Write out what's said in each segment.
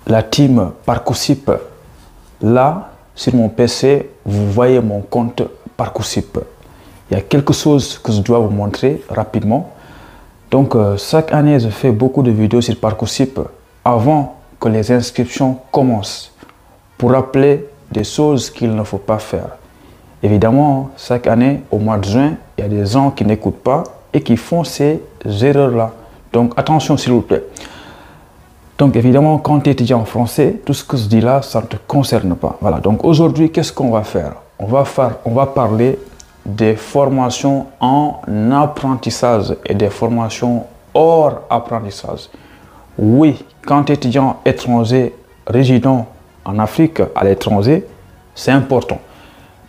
la team Parcoursup. Là, sur mon PC, vous voyez mon compte Parcoursup. Il y a quelque chose que je dois vous montrer rapidement. Donc, chaque année, je fais beaucoup de vidéos sur Parcoursup avant que les inscriptions commencent pour rappeler des choses qu'il ne faut pas faire. Évidemment, chaque année, au mois de juin, il y a des gens qui n'écoutent pas et qui font ces erreurs-là. Donc, attention s'il vous plaît. Donc, évidemment, quand tu es étudiant en français, tout ce que je dis là, ça ne te concerne pas. Voilà. Donc, aujourd'hui, qu'est-ce qu'on va faire? On va parler des formations en apprentissage et des formations hors apprentissage. Oui, quand tu es étudiant étranger résident en Afrique, à l'étranger, c'est important.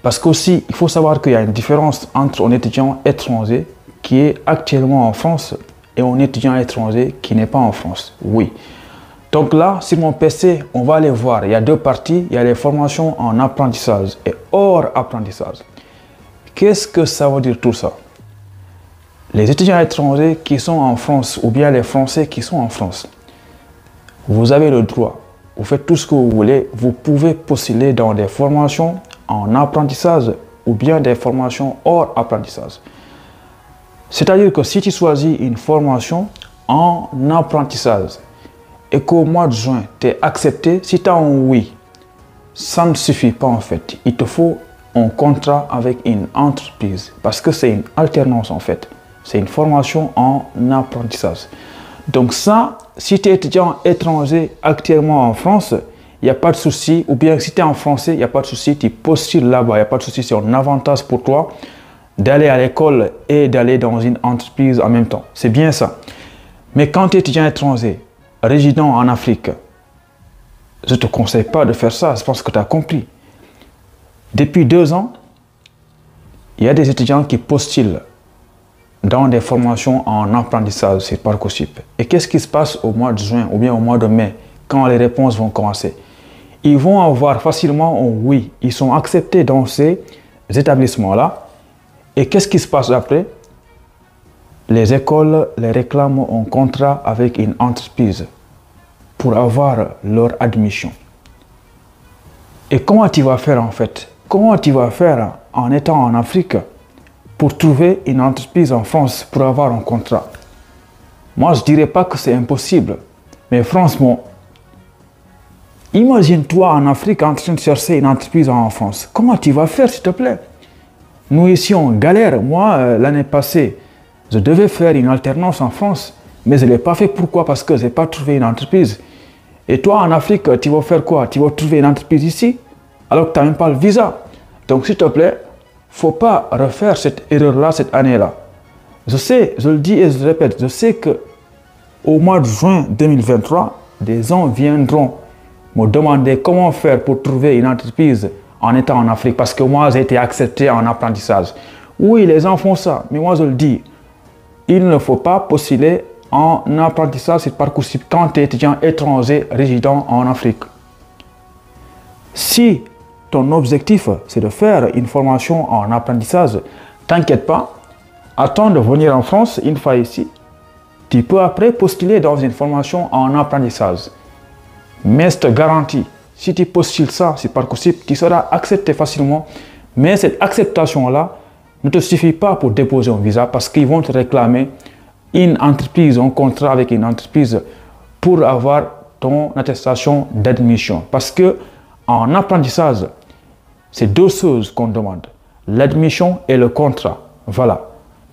Parce qu'aussi, il faut savoir qu'il y a une différence entre un étudiant étranger qui est actuellement en France et un étudiant étranger qui n'est pas en France. Oui. Donc là, sur mon PC, on va aller voir. Il y a deux parties. Il y a les formations en apprentissage et hors apprentissage. Qu'est-ce que ça veut dire tout ça? Les étudiants étrangers qui sont en France ou bien les Français qui sont en France, vous avez le droit. Vous faites tout ce que vous voulez. Vous pouvez postuler dans des formations en apprentissage ou bien des formations hors apprentissage. C'est-à-dire que si tu choisis une formation en apprentissage et qu'au mois de juin, tu es accepté, si tu as un oui, ça ne suffit pas en fait. Il te faut un contrat avec une entreprise parce que c'est une alternance en fait. C'est une formation en apprentissage. Donc ça, si tu es étudiant étranger actuellement en France, il n'y a pas de souci. Ou bien si tu es en français, il n'y a pas de souci. Tu postules là-bas, il n'y a pas de souci. C'est un avantage pour toi d'aller à l'école et d'aller dans une entreprise en même temps. C'est bien ça. Mais quand tu es étudiant étranger, résident en Afrique, je ne te conseille pas de faire ça. Je pense que tu as compris. Depuis 2 ans, il y a des étudiants qui postulent dans des formations en apprentissage sur Parcoursup. Et qu'est-ce qui se passe au mois de juin ou bien au mois de mai quand les réponses vont commencer? Ils vont avoir facilement un oui. Ils sont acceptés dans ces établissements-là. Et qu'est-ce qui se passe après? Les écoles les réclament un contrat avec une entreprise pour avoir leur admission. Et comment tu vas faire en fait? Comment tu vas faire en étant en Afrique pour trouver une entreprise en France pour avoir un contrat? Moi, je ne dirais pas que c'est impossible. Mais franchement, imagine-toi en Afrique en train de chercher une entreprise en France. Comment tu vas faire, s'il te plaît? Nous ici, on galère. Moi, l'année passée, je devais faire une alternance en France, mais je ne l'ai pas fait. Pourquoi? Parce que je n'ai pas trouvé une entreprise. Et toi, en Afrique, tu vas faire quoi? Tu vas trouver une entreprise ici, alors que tu n'as même pas le visa. Donc, s'il te plaît, il ne faut pas refaire cette erreur-là cette année-là. Je sais, je le dis et je le répète, je sais qu'au mois de juin 2023, des gens viendront me demander comment faire pour trouver une entreprise en étant en Afrique, parce que moi, j'ai été accepté en apprentissage. Oui, les gens font ça, mais moi, je le dis, il ne faut pas postuler en apprentissage sur Parcoursup quand tu es étudiant étranger résident en Afrique. Si ton objectif, c'est de faire une formation en apprentissage, t'inquiète pas, attends de venir en France, une fois ici, tu peux après postuler dans une formation en apprentissage. Mais je te garantis, si tu postules ça sur Parcoursup, tu seras accepté facilement. Mais cette acceptation-là ne te suffit pas pour déposer un visa parce qu'ils vont te réclamer une entreprise, un contrat avec une entreprise pour avoir ton attestation d'admission. Parce que en apprentissage, c'est 2 choses qu'on demande, l'admission et le contrat. Voilà.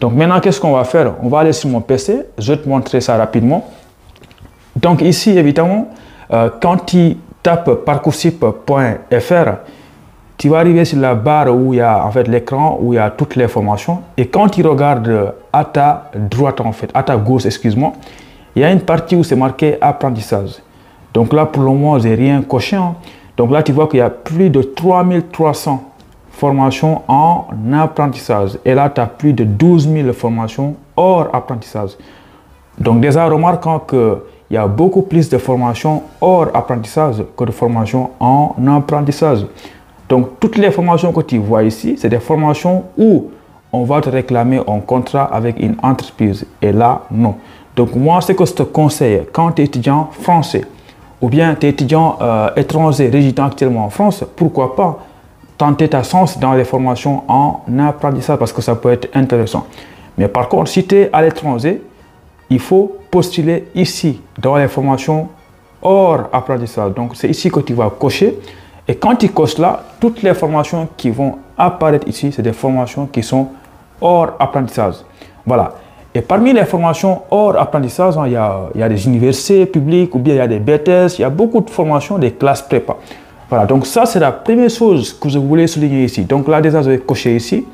Donc maintenant, qu'est-ce qu'on va faire? On va aller sur mon PC, je vais te montrer ça rapidement. Donc ici, évidemment, quand tu tapes parcoursup.fr, tu vas arriver sur la barre où il y a en fait l'écran où il y a toutes les formations. Et quand tu regardes à ta droite, en fait, à ta gauche, excuse-moi, il y a une partie où c'est marqué apprentissage. Donc là, pour le moment, j'ai rien coché. Donc là, tu vois qu'il y a plus de 3300 formations en apprentissage. Et là, tu as plus de 12 000 formations hors apprentissage. Donc déjà, remarquons qu'il y a beaucoup plus de formations hors apprentissage que de formations en apprentissage. Donc, toutes les formations que tu vois ici, c'est des formations où on va te réclamer un contrat avec une entreprise. Et là, non. Donc, moi, ce que je te conseille, quand tu es étudiant français ou bien tu es étudiant étranger résidant actuellement en France, pourquoi pas tenter ta chance dans les formations en apprentissage parce que ça peut être intéressant. Mais par contre, si tu es à l'étranger, il faut postuler ici dans les formations hors apprentissage. Donc, c'est ici que tu vas cocher. Et quand tu coches là, toutes les formations qui vont apparaître ici, c'est des formations qui sont hors apprentissage. Voilà. Et parmi les formations hors apprentissage, il y a des universités publiques ou bien il y a des BTS, il y a beaucoup de formations, des classes prépa. Voilà, donc ça c'est la première chose que je voulais souligner ici. Donc là déjà je vais cocher ici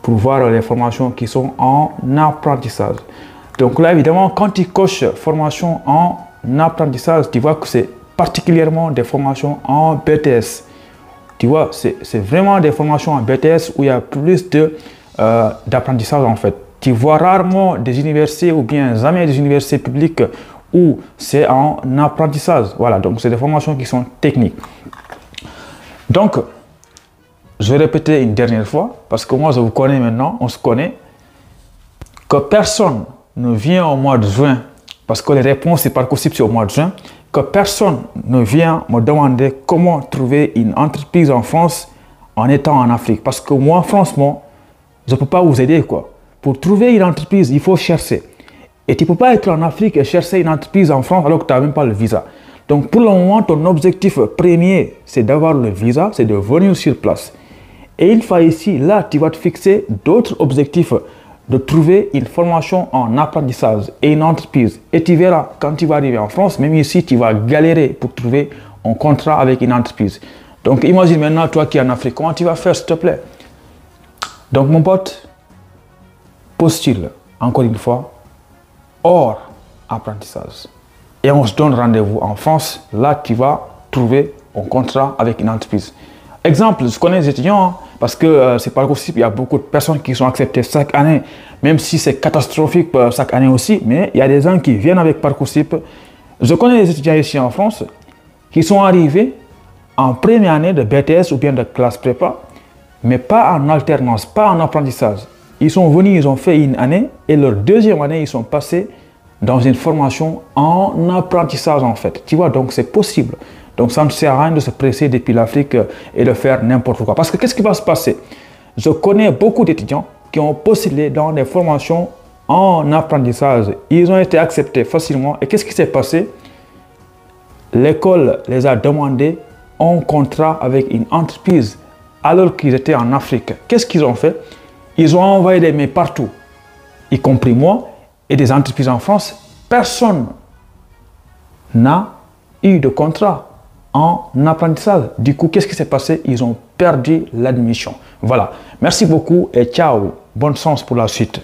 pour voir les formations qui sont en apprentissage. Donc là évidemment quand tu coches formation en apprentissage, tu vois que c'est particulièrement des formations en BTS. Tu vois, c'est vraiment des formations en BTS où il y a plus d'apprentissage en fait. Tu vois rarement des universités ou bien jamais des universités publiques où c'est en apprentissage. Voilà, donc c'est des formations qui sont techniques. Donc, je vais répéter une dernière fois, parce que moi je vous connais maintenant, on se connaît, que personne ne vient au mois de juin, parce que les réponses c'est Parcoursup c'est au mois de juin, que personne ne vient me demander comment trouver une entreprise en France en étant en Afrique. Parce que moi, franchement, je ne peux pas vous aider, quoi. Pour trouver une entreprise, il faut chercher. Et tu ne peux pas être en Afrique et chercher une entreprise en France alors que tu n'as même pas le visa. Donc, pour le moment, ton objectif premier, c'est d'avoir le visa, c'est de venir sur place. Et une fois ici, là, tu vas te fixer d'autres objectifs, de trouver une formation en apprentissage et une entreprise. Et tu verras, quand tu vas arriver en France, même ici, tu vas galérer pour trouver un contrat avec une entreprise. Donc, imagine maintenant, toi qui es en Afrique, comment tu vas faire, s'il te plaît? Donc, mon pote, postule, encore une fois, hors apprentissage. Et on se donne rendez-vous en France. Là, tu vas trouver un contrat avec une entreprise. Exemple, je connais des étudiants, hein, parce que c'est Parcoursup, il y a beaucoup de personnes qui sont acceptées chaque année, même si c'est catastrophique chaque année aussi, mais il y a des gens qui viennent avec Parcoursup. Je connais des étudiants ici en France qui sont arrivés en première année de BTS ou bien de classe prépa, mais pas en alternance, pas en apprentissage. Ils sont venus, ils ont fait une année et leur deuxième année, ils sont passés dans une formation en apprentissage en fait. Tu vois, donc c'est possible. Donc ça ne sert à rien de se presser depuis l'Afrique et de faire n'importe quoi. Parce que qu'est-ce qui va se passer? Je connais beaucoup d'étudiants qui ont postulé dans des formations en apprentissage. Ils ont été acceptés facilement. Et qu'est-ce qui s'est passé? L'école les a demandé un contrat avec une entreprise alors qu'ils étaient en Afrique. Qu'est-ce qu'ils ont fait? Ils ont envoyé des mails partout, y compris moi et des entreprises en France. Personne n'a eu de contrat en apprentissage. Du coup, qu'est-ce qui s'est passé? Ils ont perdu l'admission. Voilà. Merci beaucoup et ciao. Bonne chance pour la suite.